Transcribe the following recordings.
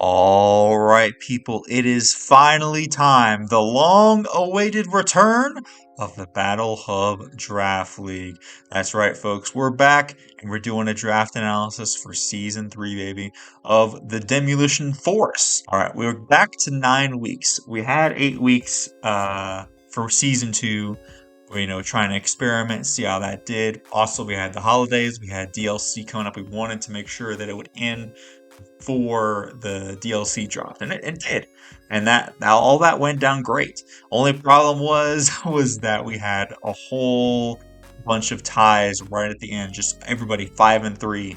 All right, people, it is finally time. The long awaited return of the Battle Hub Draft League. That's right, folks. We're back and we're doing a draft analysis for season 3, baby, of the Demolition Force. All right, we're back to 9 weeks. We had 8 weeks for season 2. Trying to experiment, see how that did. Also, we had the holidays, we had DLC coming up. We wanted to make sure that it would end for the DLC drop, and it did, and that all that went down great. Only problem was was that we had a whole bunch of ties right at the end, just everybody 5-3,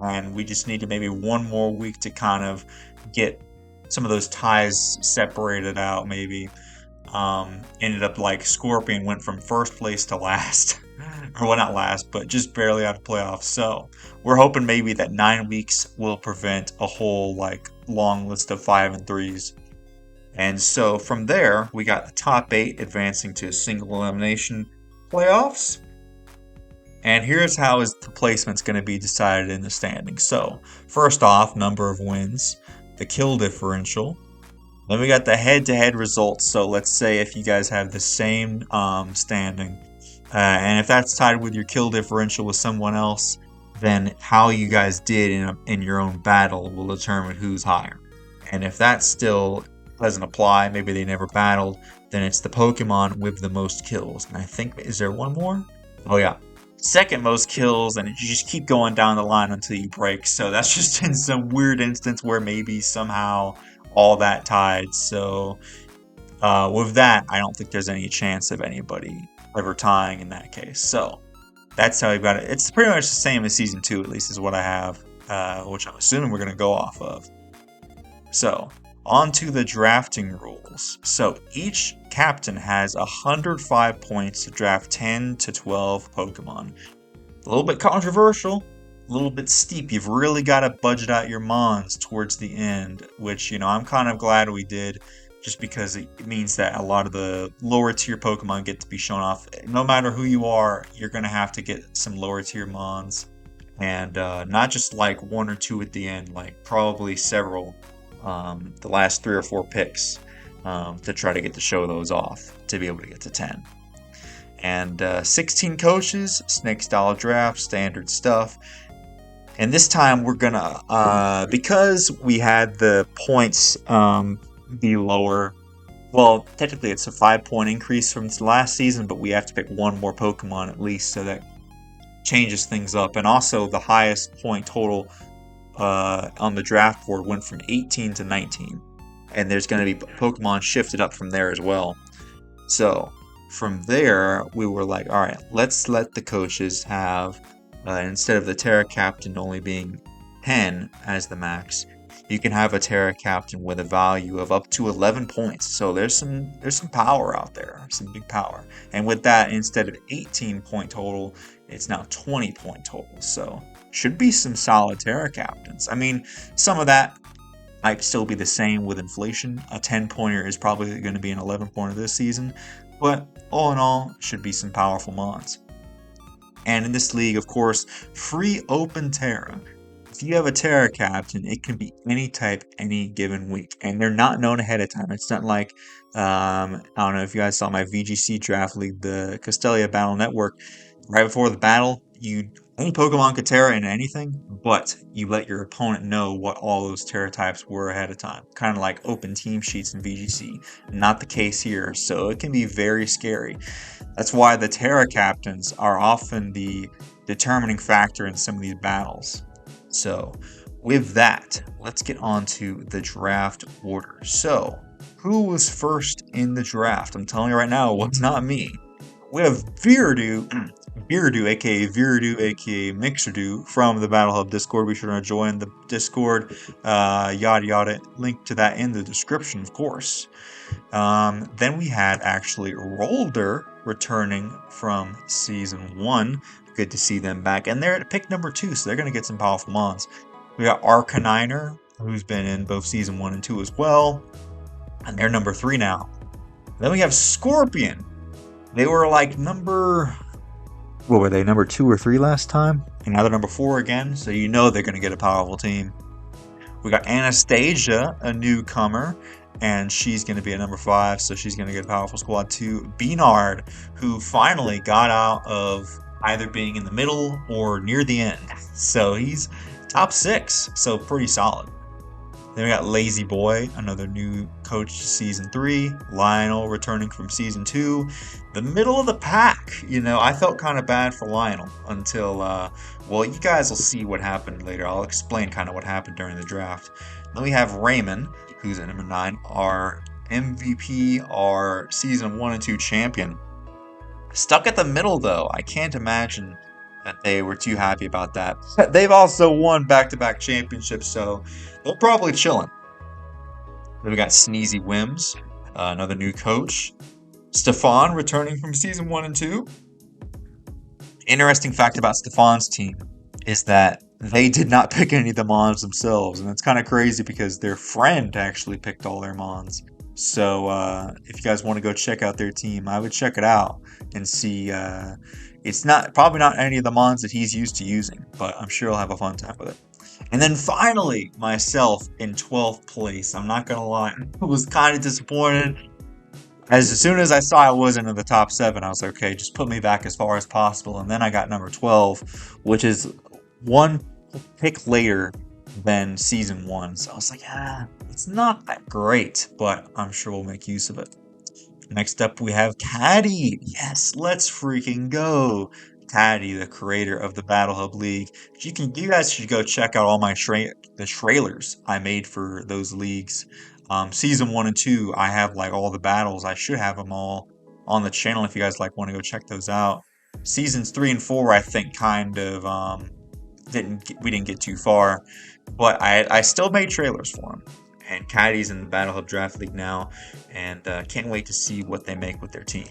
and we just needed maybe one more week to kind of get some of those ties separated out. Maybe ended up like Scorpion went from first place to last. Or well, not last, but just barely out of playoffs. So we're hoping maybe that 9 weeks will prevent a whole like long list of 5-3s. And so from there, we got the top 8 advancing to single elimination playoffs. And here's how the placement's going to be decided in the standings. So first off, number of wins, the kill differential. Then we got the head-to-head results. So let's say if you guys have the same standing, and if that's tied with your kill differential with someone else, then how you guys did in your own battle will determine who's higher. And if that still doesn't apply, maybe they never battled, then it's the Pokemon with the most kills. And I think, is there one more? Oh yeah. Second most kills, and you just keep going down the line until you break. So that's just in some weird instance where maybe somehow all that tied. So with that, I don't think there's any chance of anybody ever tying in that case. So that's how we've got it. It's pretty much the same as season 2, at least is what I have, which I'm assuming we're going to go off of. So on to the drafting rules. So each captain has 105 points to draft 10 to 12 Pokemon. A little bit controversial, a little bit steep. You've really got to budget out your mons towards the end, which, I'm kind of glad we did, just because it means that a lot of the lower tier Pokemon get to be shown off. No matter who you are, you're going to have to get some lower tier mons, and not just like 1 or 2 at the end, like probably several the last 3 or 4 picks to try to get to show those off to be able to get to 10. And 16 coaches, snake style draft, standard stuff. And this time we're gonna, because we had the points be lower. Well, technically it's a 5-point increase from last season, but we have to pick one more Pokemon at least, so that changes things up. And also the highest point total on the draft board went from 18 to 19. And there's going to be Pokemon shifted up from there as well. So from there, we were like, all right, let's let the coaches have, instead of the Terra Captain only being 10 as the max, you can have a Terra Captain with a value of up to 11 points. So there's some power out there, some big power. And with that, instead of 18 point total, it's now 20 point total. So should be some solid Terra Captains. I mean, some of that might still be the same with inflation. A 10 pointer is probably going to be an 11 pointer this season. But all in all, should be some powerful mons. And in this league, of course, free open Terra. If you have a Terra Captain, it can be any type, any given week. And they're not known ahead of time. It's not like, I don't know if you guys saw my VGC draft league, the Castelia Battle Network. Right before the battle, any Pokemon could Terra into anything, but you let your opponent know what all those Terra types were ahead of time. Kind of like open team sheets in VGC. Not the case here, so it can be very scary. That's why the Terra Captains are often the determining factor in some of these battles. So, with that, let's get on to the draft order. So, who was first in the draft? I'm telling you right now, it was not me. We have Beardo, aka Viridoo, aka Mixerdo, from the Battle Hub Discord. Be sure to join the Discord, yada yada. Link to that in the description, of course. Then we had actually Rolder returning from Season 1. Good to see them back. And they're at pick number 2, so they're going to get some powerful mons. We got Arcaniner, who's been in both Season 1 and 2 as well. And they're number 3 now. Then we have Scorpion. They were like number 2 or 3 last time? And now they're number 4 again, so you know they're going to get a powerful team. We got Anastasia, a newcomer, and she's going to be a number 5, so she's going to get a powerful squad too. Beanard, who finally got out of either being in the middle or near the end. So he's top 6, so pretty solid. Then we got Lazy Boy, another new coach to Season 3. Lionel returning from Season 2. The middle of the pack. I felt kind of bad for Lionel until, well, you guys will see what happened later. I'll explain kind of what happened during the draft. Then we have Raymond, who's at number 9, our MVP, our Season 1 and 2 champion. Stuck at the middle, though. I can't imagine that they were too happy about that. They've also won back-to-back championships, so they're probably chilling. Then we got Sneezy Wims, another new coach. Stefan returning from Season 1 and 2. Interesting fact about Stefan's team is that they did not pick any of the Mons themselves, and it's kind of crazy because their friend actually picked all their Mons. So if you guys want to go check out their team, I would check it out and see. It's probably not any of the Mons that he's used to using, but I'm sure he'll have a fun time with it. And then finally, myself in 12th place. I'm not going to lie, I was kind of disappointed. As soon as I saw I wasn't in the top 7, I was like, okay, just put me back as far as possible. And then I got number 12, which is one pick later than Season 1. So I was like, it's not that great, but I'm sure we'll make use of it. Next up, we have Caddy. Yes, let's freaking go. Caddy, the creator of the Battle Hub League. You guys should go check out all my the trailers I made for those leagues. Season 1 and 2, I have like all the battles. I should have them all on the channel if you guys want to go check those out. Seasons 3 and 4, I think, kind of we didn't get too far, but I still made trailers for them. And Caddy's in the Battle Hub Draft League now, and can't wait to see what they make with their team.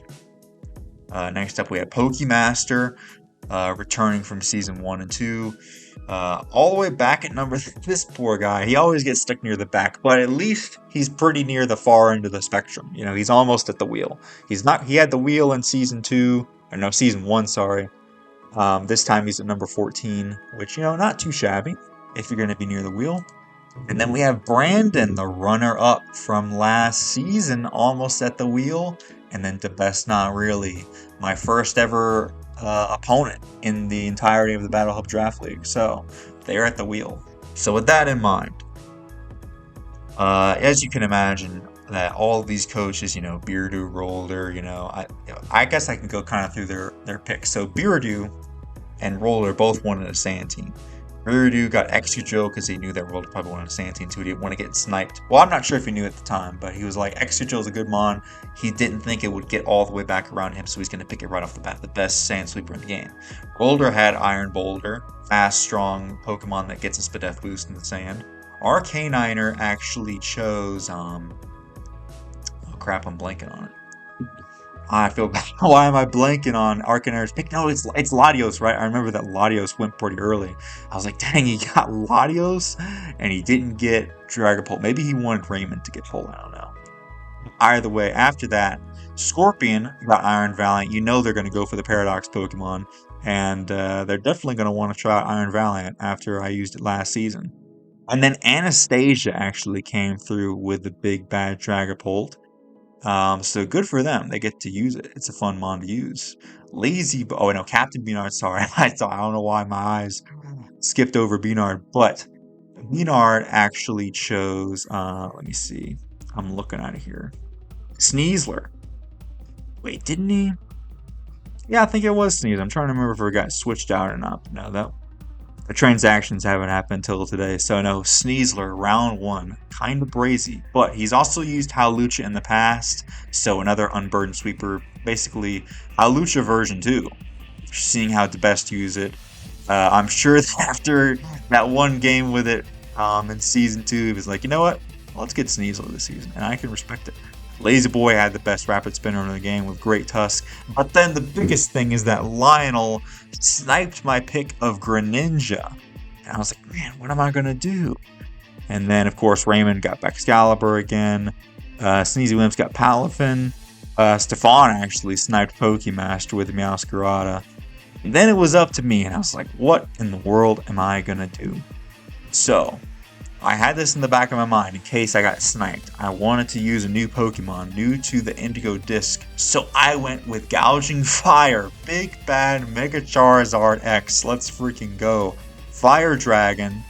Next up, we have Pokemaster, returning from Season 1 and 2. All the way back at number... This poor guy, he always gets stuck near the back, but at least he's pretty near the far end of the spectrum. He's almost at the wheel. He had the wheel in Season 1, sorry. This time he's at number 14, which, not too shabby if you're going to be near the wheel. And then we have Brandon, the runner-up from last season, almost at the wheel. And then to best not really, my first ever opponent in the entirety of the Battle Hub Draft League. So they're at the wheel. So with that in mind, as you can imagine, that all of these coaches, Beardo, Roller, I guess I can go kind of through their picks. So Beardo and Roller both wanted a Sand team. Beardo got Exujo because he knew that Roller probably wanted a Sand team too. He didn't want to get sniped. Well, I'm not sure if he knew at the time, but he was like, Exujo's a good mon. He didn't think it would get all the way back around him, so he's going to pick it right off the bat. The best Sand Sweeper in the game. Roller had Iron Boulder, fast, strong Pokemon that gets a Spadef boost in the sand. Our Caniner actually chose, oh crap, I'm blanking on it. I feel bad. Why am I blanking on Arcanire's pick? No, it's Latios, right? I remember that Latios went pretty early. I was like, dang, he got Latios, and he didn't get Dragapult. Maybe he wanted Raymond to get pulled. I don't know. Either way, after that, Scorpion got Iron Valiant. They're going to go for the Paradox Pokemon, and they're definitely going to want to try out Iron Valiant after I used it last season. And then Anastasia actually came through with the big bad Dragapult. So good for them. They get to use it. It's a fun mon to use. Captain Beanard, sorry. I don't know why my eyes skipped over Beanard, but Beanard actually chose, let me see. I'm looking at it here. Sneasler. Wait, didn't he? Yeah, I think it was Sneasler. I'm trying to remember if it got switched out or not. But no, the transactions haven't happened until today. So no, Sneasler, round 1. Kind of brazy. But he's also used Howlucha in the past. So another unburdened sweeper. Basically, Howlucha version 2. Seeing how to best use it. I'm sure that after that one game with it in Season 2, he was like, you know what? Let's get Sneasler this season. And I can respect it. Lazy Boy had the best rapid spinner in the game with Great Tusk. But then the biggest thing is that Lionel sniped my pick of Greninja. And I was like, man, what am I going to do? And then, of course, Raymond got Excalibur again. Sneezy Wimps got Palafin. Stefan actually sniped Pokemaster with Meowscarada. And then it was up to me, and I was like, what in the world am I going to do? So, I had this in the back of my mind in case I got sniped. I wanted to use a new Pokemon, new to the Indigo Disc. So I went with Gouging Fire, Big Bad Mega Charizard X. Let's freaking go. Fire Dragon,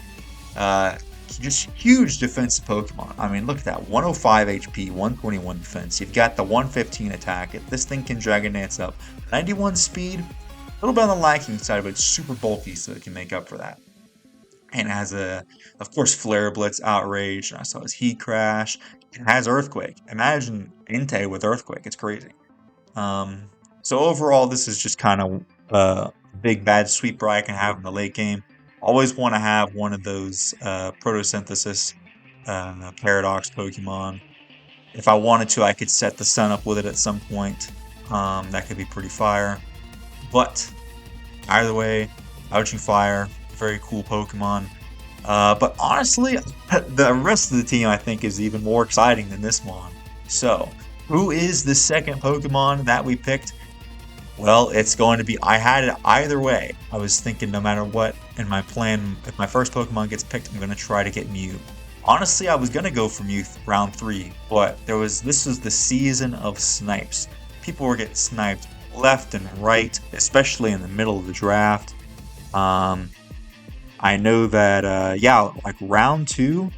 just huge defensive Pokemon. I mean, look at that. 105 HP, 121 defense. You've got the 115 attack. If this thing can Dragon Dance up, 91 speed, a little bit on the lacking side, but it's super bulky, so it can make up for that. And it has of course, Flare Blitz, Outrage. I saw his Heat Crash. It has Earthquake. Imagine Entei with Earthquake. It's crazy. Um, so overall, this is just kind of a big bad sweeper I can have in the late game. Always want to have one of those Photosynthesis Paradox Pokemon. If I wanted to, I could set the sun up with it at some point. That could be pretty fire. But either way, Ouching Fire, very cool Pokemon. But honestly, the rest of the team I think is even more exciting than this one. So, who is the second Pokemon that we picked? Well, it's going to be, I had it either way. I was thinking no matter what, in my plan, if my first Pokemon gets picked, I'm going to try to get Mew. Honestly, I was going to go for Mew round 3, but this was the season of Snipes. People were getting sniped left and right, especially in the middle of the draft. I know that, yeah, like round 2,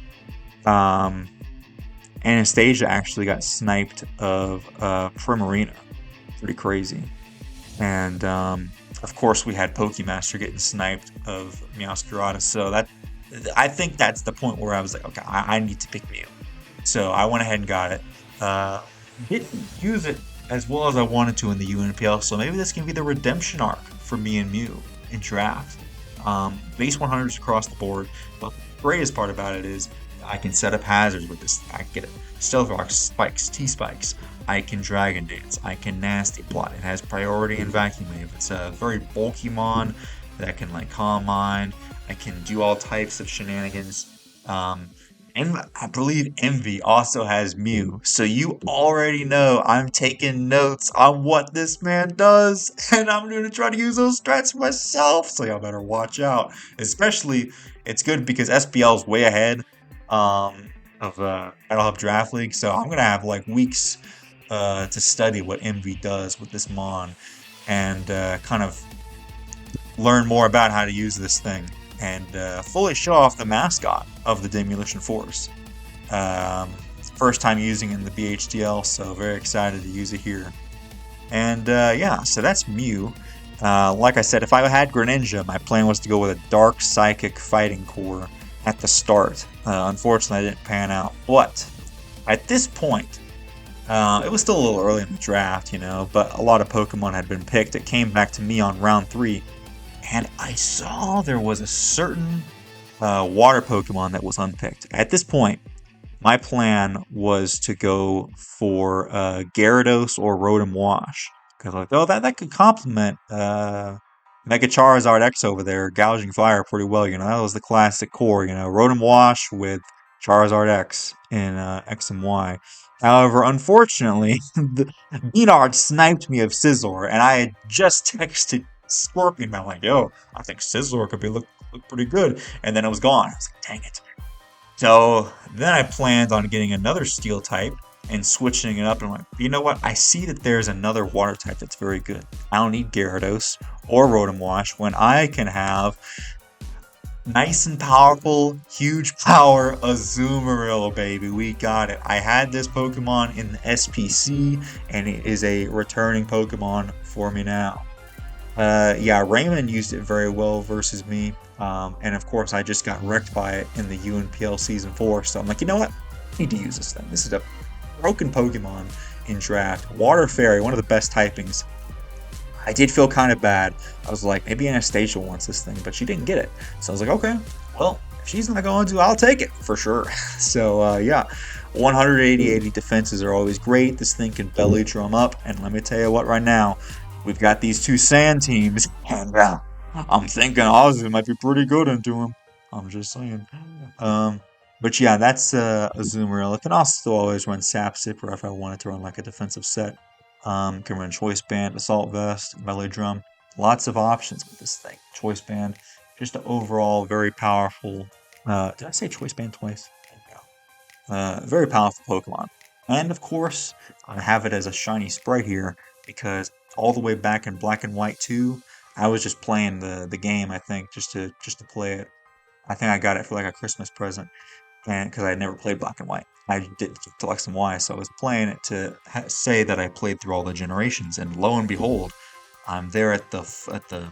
Anastasia actually got sniped of Primarina. Pretty crazy. And of course, we had Pokemaster getting sniped of Meowscarada. So I think that's the point where I was like, okay, I need to pick Mew. So I went ahead and got it. Didn't use it as well as I wanted to in the UNPL. So maybe this can be the redemption arc for me and Mew in draft. Base 100s across the board. But the greatest part about it is I can set up hazards with this. I can get Stealth Rock, Spikes, T-Spikes. I can Dragon Dance. I can Nasty Plot. It has priority and Vacuum Wave. It's a very bulky mon that can like Calm Mind. I can do all types of shenanigans. And I believe Envy also has Mew. So you already know I'm taking notes on what this man does. And I'm going to try to use those strats myself. So y'all better watch out. Especially, it's good because SPL is way ahead of Battle Hub Draft League. So I'm going to have like weeks to study what Envy does with this mon. And kind of learn more about how to use this thing. And fully show off the mascot of the Demolition Force. First time using it in the BHDL, so very excited to use it here. And yeah, so that's Mew. Like I said, if I had Greninja, my plan was to go with a Dark Psychic Fighting Core at the start. Unfortunately, I didn't pan out. But at this point, it was still a little early in the draft, you know, but a lot of Pokemon had been picked. It came back to me on round 3. And I saw there was a certain water Pokemon that was unpicked. At this point, my plan was to go for Gyarados or Rotom Wash. Because like, oh, that could complement Mega Charizard X over there, Gouging Fire pretty well. You know, that was the classic core. You know, Rotom Wash with Charizard X in X and Y. However, unfortunately, Beanard sniped me of Scizor, and I had just texted Scorpion. I'm like, yo, I think Scizor could look pretty good. And then it was gone. I was like, dang it. So then I planned on getting another Steel type and switching it up. And I'm like, you know what? I see that there's another Water type that's very good. I don't need Gyarados or Rotom Wash when I can have nice and powerful, huge power Azumarill, baby. We got it. I had this Pokemon in the SPC, and it is a returning Pokemon for me now. Yeah, Raymond used it very well versus me. And of course, I just got wrecked by it in the UNPL Season 4. So I'm like, you know what? I need to use this thing. This is a broken Pokemon in draft. Water Fairy, one of the best typings. I did feel kind of bad. I was like, maybe Anastasia wants this thing, but she didn't get it. So I was like, okay, well, if she's not going to, I'll take it for sure. So yeah, 180 defenses are always great. This thing can belly drum up. And let me tell you what, right now, we've got these two sand teams. And I'm thinking Ozzy might be pretty good into him. I'm just saying. But yeah, that's Azumarill. I can also always run Sap Sipper if I wanted to run like a defensive set. Can run Choice Band, Assault Vest, Melee Drum. Lots of options with this thing. Choice Band, just an overall very powerful Did I say choice band twice? Very powerful Pokemon. And of course, I have it as a shiny sprite here because all the way back in Black and White 2, I was just playing the game, I think, just to play it. I think I got it for like a Christmas present, and because I had never played Black and White, I did to X and Y, so I was playing it to say that I played through all the generations. And lo and behold, I'm there at the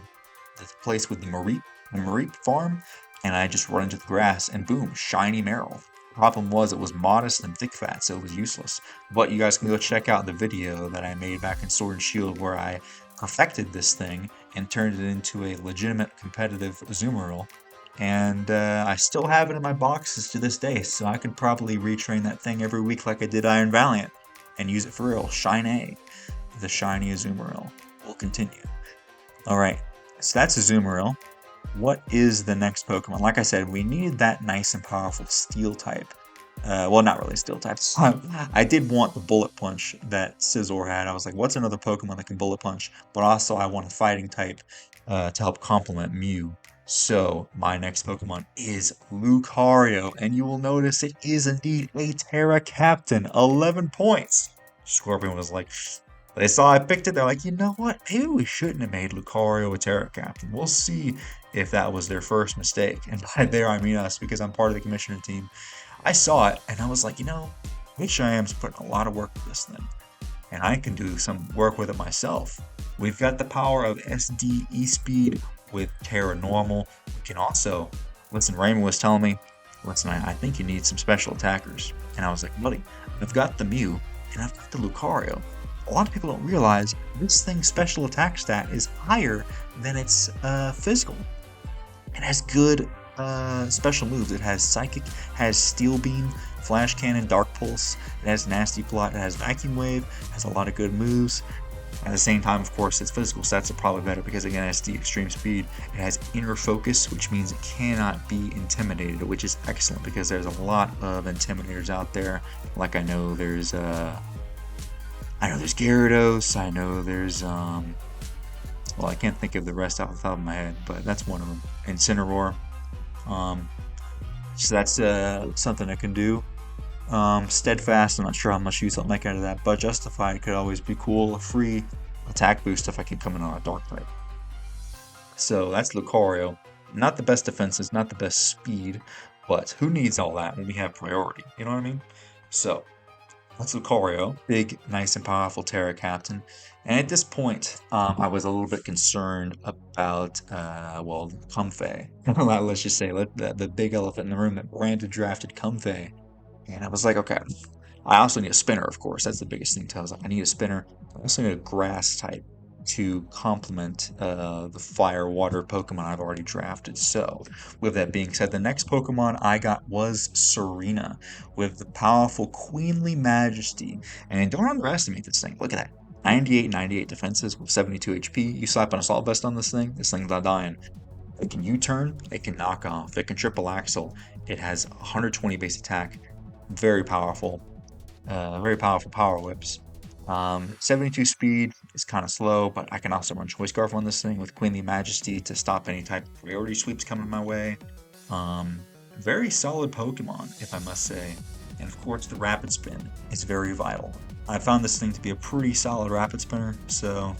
place with the Mareep farm, and I just run into the grass, and boom, shiny Meryl. Problem was, it was modest and thick fat, so it was useless. But you guys can go check out the video that I made back in Sword and Shield where I perfected this thing and turned it into a legitimate competitive Azumarill. And I still have it in my boxes to this day, so I could probably retrain that thing every week like I did Iron Valiant and use it for real. Shine A, the shiny Azumarill. Will continue. Alright, so that's Azumarill. What is the next Pokemon? Like I said, we needed that nice and powerful Steel type. Well, not really Steel type. I did want the Bullet Punch that Scizor had. I was like, what's another Pokemon that can Bullet Punch? But also, I want a Fighting type to help complement Mew. So, my next Pokemon is Lucario, and you will notice it is indeed a Terra Captain. 11 points. Scorpion was like, they saw I picked it, they're like, you know what? Maybe we shouldn't have made Lucario a Terra Captain. We'll see if that was their first mistake. And by there, I mean us, because I'm part of the commissioner team. I saw it, and I was like, you know, HIM's putting a lot of work with this thing, and I can do some work with it myself. We've got the power of SD E-Speed with Terra Normal. We can also, listen, Raymond was telling me, listen, I think you need some special attackers. And I was like, buddy, I've got the Mew, and I've got the Lucario. A lot of people don't realize this thing's special attack stat is higher than its physical. It has good special moves. It has Psychic, has Steel Beam, Flash Cannon, Dark Pulse. It has Nasty Plot. It has Vacuum Wave. Has a lot of good moves. At the same time, of course, its physical stats are probably better because, again, it has the extreme speed. It has Inner Focus, which means it cannot be intimidated, which is excellent because there's a lot of intimidators out there. Like I know there's Gyarados. I know there's well, I can't think of the rest off the top of my head, but that's one of them. Incineroar. So that's something I can do. Steadfast, I'm not sure how much use I'll make out of that, but Justified could always be cool. A free attack boost if I can come in on a Dark type. So that's Lucario. Not the best defenses, not the best speed, but who needs all that when we have priority? You know what I mean? So that's Lucario. Big, nice, and powerful Terra Captain. And at this point, I was a little bit concerned about, well, Comfey. Let's just say the big elephant in the room that Brandon drafted Comfey. And I was like, okay, I also need a spinner, of course. That's the biggest thing. I was like, I need a spinner. I also need a grass type to complement the fire water Pokemon I've already drafted. So, with that being said, the next Pokemon I got was Serena with the powerful Queenly Majesty. And don't underestimate this thing. Look at that. 98 defenses with 72 HP. You slap an Assault Vest on this thing's not dying. It can U-turn, it can knock off, it can triple axle. It has 120 base attack. Very powerful power whips. 72 speed is kind of slow, but I can also run Choice Scarf on this thing with Queenly Majesty to stop any type of priority sweeps coming my way. Very solid Pokemon, if I must say. And of course, the Rapid Spin is very vital. I found this thing to be a pretty solid Rapid Spinner, so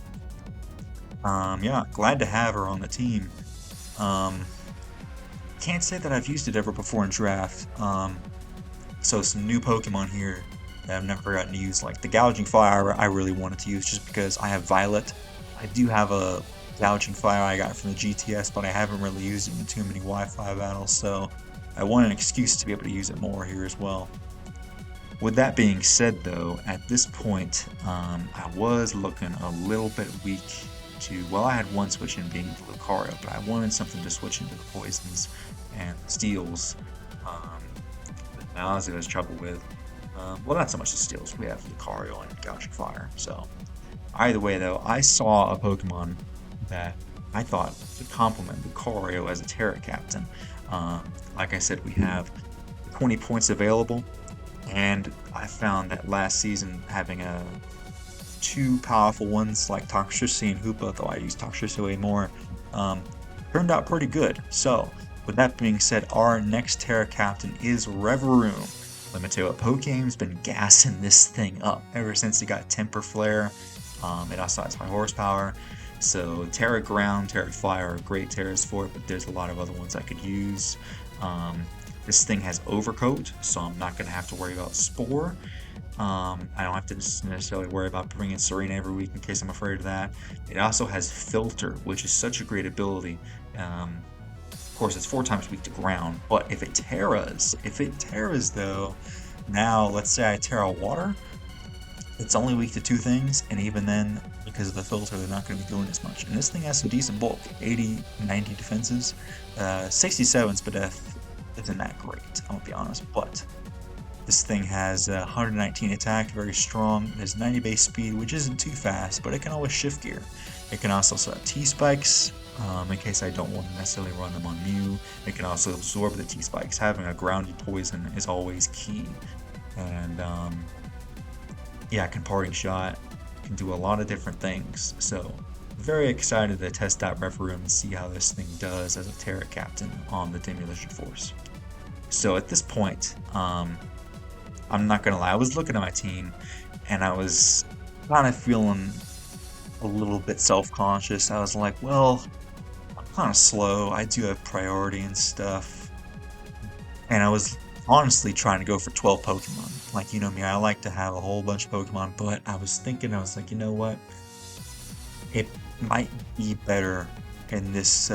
yeah, glad to have her on the team. Can't say that I've used it ever before in draft. So some new Pokemon here that I've never gotten to use, like the Gouging Fire I really wanted to use just because I have Violet. I do have a Gouging Fire I got from the GTS, but I haven't really used it in too many Wi-Fi battles, so I want an excuse to be able to use it more here as well. With that being said, though, at this point, I was looking a little bit weak to, well, I had one switch in being the Lucario, but I wanted something to switch into the Poisons and Steels. Now Ozzy has trouble with. Well, not so much the Steels. We have Lucario and Gouging Fire. So, either way, though, I saw a Pokemon that I thought could complement Lucario as a Terra Captain. Like I said, we have 20 points available, and I found that last season having two powerful ones like Toxtricity and Hoopa, though I use Toxtricity way more, turned out pretty good. So, With that being said, our next Terra Captain is Reveroom. Let me tell you what, Pokemon's been gassing this thing up ever since it got Temper Flare. It also has high horsepower. So Terra Ground, Terra Fire are great Terras for it, but there's a lot of other ones I could use. This thing has Overcoat, so I'm not going to have to worry about Spore. I don't have to necessarily worry about bringing Serena every week in case I'm afraid of that. It also has Filter, which is such a great ability. Of course, it's 4 times weak to ground, but if it terras though, now let's say I terra water, it's only weak to 2 things, and even then, because of the filter, they're not going to be doing as much. And this thing has some decent bulk, 80, 90 defenses, 67 SPDF isn't that great, I'll be honest, but this thing has 119 attack, very strong. It has 90 base speed, which isn't too fast, but it can always shift gear. It can also set T-Spikes, in case I don't want to necessarily run them on Mew. It can also absorb the T-Spikes. Having a grounded poison is always key. And yeah, it can Parting Shot, can do a lot of different things. So very excited to test out Reveroom and see how this thing does as a Terra Captain on the Demolition Force. So at this point, I'm not gonna lie, I was looking at my team and I was kind of feeling a little bit self-conscious. I was like, well, I'm kind of slow, I do have priority and stuff, and I was honestly trying to go for 12 Pokemon. Like, you know me, I like to have a whole bunch of Pokemon, but I was like, you know what, it might be better in this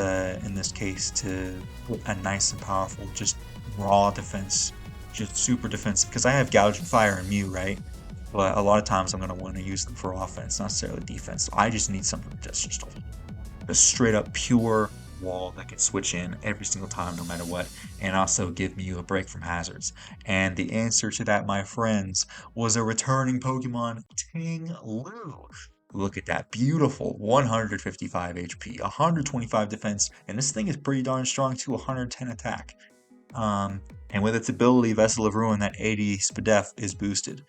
case to put a nice and powerful, just raw defense, just super defensive, because I have Gouging Fire and Mew, right? But a lot of times I'm going to want to use them for offense, not necessarily defense. So I just need something that's just a straight up pure wall that can switch in every single time, no matter what, and also give Mew a break from hazards. And the answer to that, my friends, was a returning Pokemon, Ting Lu. Look at that, beautiful 155 HP, 125 defense, and this thing is pretty darn strong too, 110 attack. And with its ability, Vessel of Ruin, that 80 SPDF is boosted.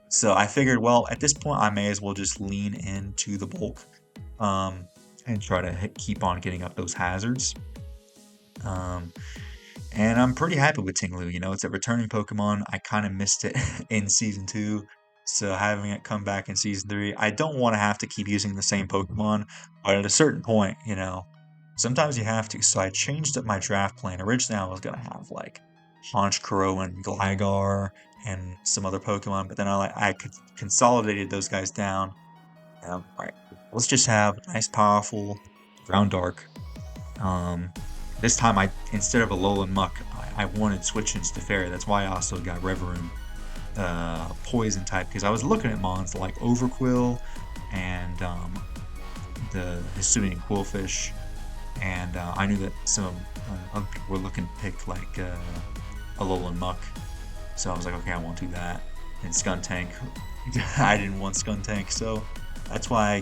So I figured, well, at this point, I may as well just lean into the bulk and try to keep on getting up those hazards. And I'm pretty happy with Ting Lu. You know, it's a returning Pokemon. I kind of missed it in Season 2. So having it come back in Season 3, I don't want to have to keep using the same Pokemon. But at a certain point, you know, sometimes you have to. So I changed up my draft plan. Originally, I was going to have, like, Honchkrow and Gligar and some other Pokemon. But then I consolidated those guys down. Right, let's just have a nice, powerful Ground Dark. This time, instead of a Alolan Muck, I wanted Switch-ins to Fairy. That's why I also got Reveroom Poison type, because I was looking at mons like Overquill and the Hisuian Quillfish, and I knew that some other people were looking to pick like a Alolan Muck, so I was like, okay, I won't do that. And Skuntank, I didn't want Skuntank, so that's why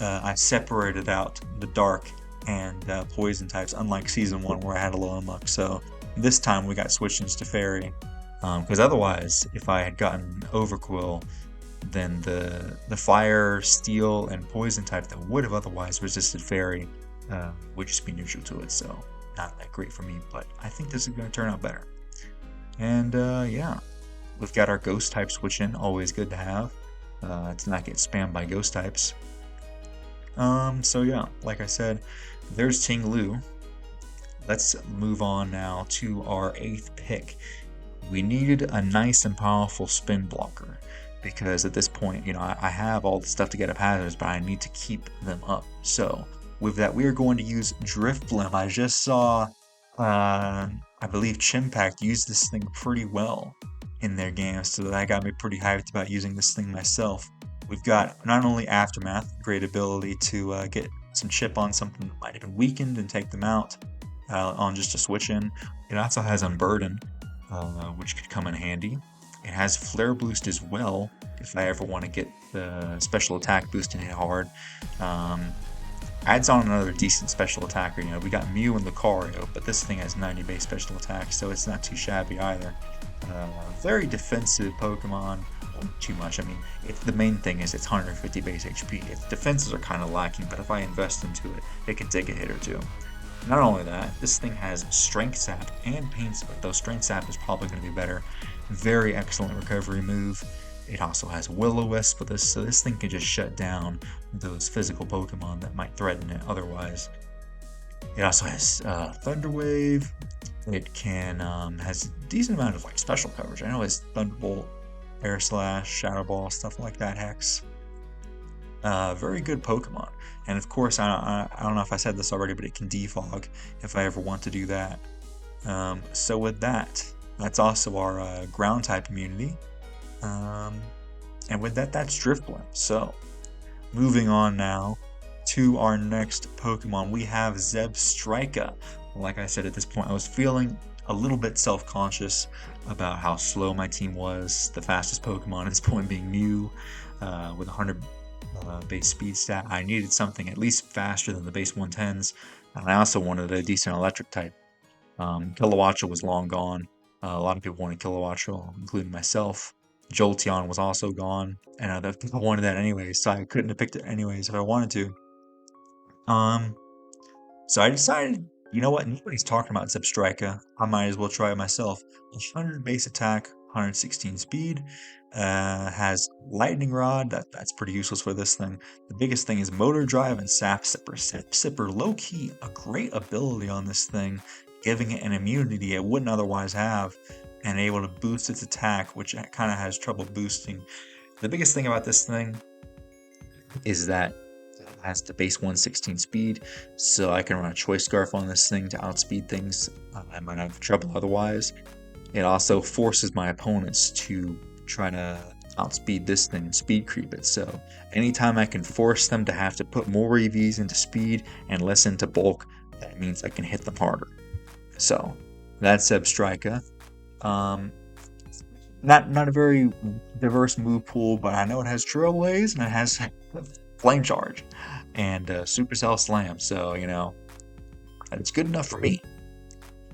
I separated out the Dark and Poison types, unlike Season 1 where I had Alolan Muck. So this time we got Switch-ins to Fairy, because otherwise, if I had gotten Overquill, then the Fire, Steel, and Poison type that would have otherwise resisted Fairy would just be neutral to it, so not that great for me, but I think this is going to turn out better. And yeah, we've got our Ghost type switch in, always good to have, to not get spammed by Ghost types. So yeah, like I said, there's Ting Lu. Let's move on now to our 8th pick. We needed a nice and powerful spin blocker, because at this point, you know, I have all the stuff to get up hazards, but I need to keep them up. So with that, we are going to use Drifblim. I just saw, I believe Chimpact used this thing pretty well in their games, so that got me pretty hyped about using this thing myself. We've got not only Aftermath, great ability to get some chip on something that might have been weakened and take them out on just a switch in. It also has Unburden, which could come in handy. It has Flare Boost as well, if I ever want to get the special attack boost and hit hard. Adds on another decent special attacker. You know, we got Mew and Lucario, but this thing has 90 base special attack, so it's not too shabby either. Very defensive Pokemon. Well, too much. I mean, the main thing is it's 150 base HP. Its defenses are kind of lacking, but if I invest into it, it can take a hit or two. Not only that, this thing has Strength Sap and Pain Split, though Strength Sap is probably going to be better. Very excellent recovery move. It also has Will-O-Wisp with this, so this thing can just shut down those physical Pokemon that might threaten it otherwise. It also has Thunder Wave. It can has a decent amount of like special coverage. I know it's Thunderbolt, Air Slash, Shadow Ball, stuff like that. Hex. Very good Pokemon. And of course, I don't know if I said this already, but it can defog if I ever want to do that. So with that, that's also our ground type immunity. And with that, that's Driftblim. So moving on now to our next Pokemon, we have Zebstrika. Like I said, at this point, I was feeling a little bit self-conscious about how slow my team was. The fastest Pokemon at this point being Mew with 100 base speed stat. I needed something at least faster than the base 110s, and I also wanted a decent electric type. Kilowattrel was long gone. A lot of people wanted Kilowattrel, including myself. Jolteon was also gone, and other people wanted that anyways, so I couldn't have picked it anyways if I wanted to. So I decided, you know what, nobody's talking about Zebstrika. I might as well try it myself. 100 base attack, 116 speed, has Lightning Rod, that's pretty useless for this thing. The biggest thing is Motor Drive and Sap Sipper. Sap Sipper, low-key, a great ability on this thing, giving it an immunity it wouldn't otherwise have, and able to boost its attack, which it kind of has trouble boosting. The biggest thing about this thing is that it has the base 116 speed, so I can run a Choice Scarf on this thing to outspeed things. I might have trouble otherwise. It also forces my opponents to try to outspeed this thing and speed creep it, so anytime I can force them to have to put more EVs into speed and less into bulk, that means I can hit them harder. So that's Zebstrika. Not a very diverse move pool, but I know it has Trailblaze and it has Flame Charge and Supercell Slam, so you know it's good enough for me.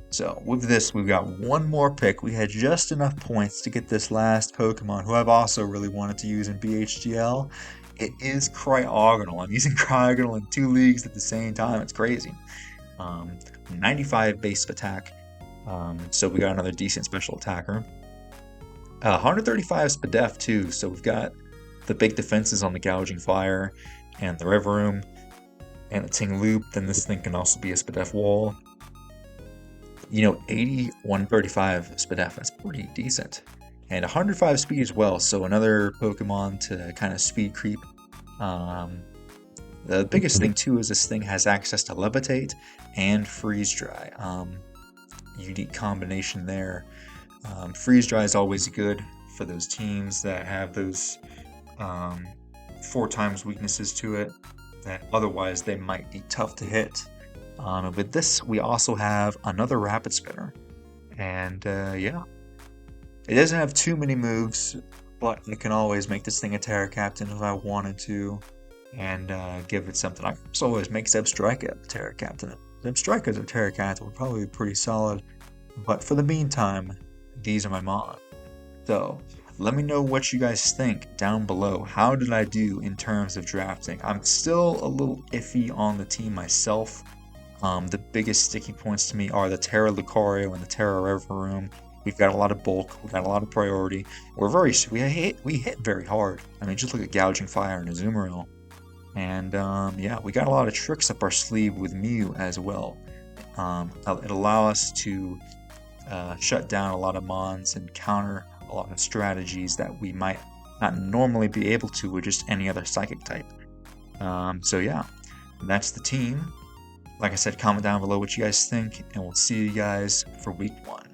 So with this, we've got one more pick. We had just enough points to get this last Pokemon, who I've also really wanted to use in BHGL. It is Cryogonal. I'm using Cryogonal in 2 leagues at the same time. It's crazy. 95 base attack. So we got another decent special attacker. 135 Spadef too. So we've got the big defenses on the Gouging Fire and the River and the Ting Loop. Then this thing can also be a Spadef Wall. You know, 80, 135 Spadef, that's pretty decent. And 105 speed as well, so another Pokemon to kind of speed creep. The biggest thing too is this thing has access to Levitate and Freeze Dry. Unique combination there. Freeze Dry is always good for those teams that have those 4 times weaknesses to it, that otherwise they might be tough to hit. With this, we also have another Rapid Spinner, and yeah, it doesn't have too many moves, but I can always make this thing a Terra Captain if I wanted to, and give it something. I can also always make Zebstrika a Terra Captain. Zebstrika as a Terra Captain would probably be pretty solid, but for the meantime, these are my mods. So let me know what you guys think down below. How did I do in terms of drafting? I'm still a little iffy on the team myself. The biggest sticking points to me are the Terra Lucario and the Terra Reverum. We've got a lot of bulk, we've got a lot of priority. We hit very hard. I mean, just look at Gouging Fire and Azumarill. And yeah, we got a lot of tricks up our sleeve with Mew as well. It'll allow us to shut down a lot of mons and counter a lot of strategies that we might not normally be able to with just any other psychic type. So yeah, that's the team. Like I said, comment down below what you guys think, and we'll see you guys for week 1.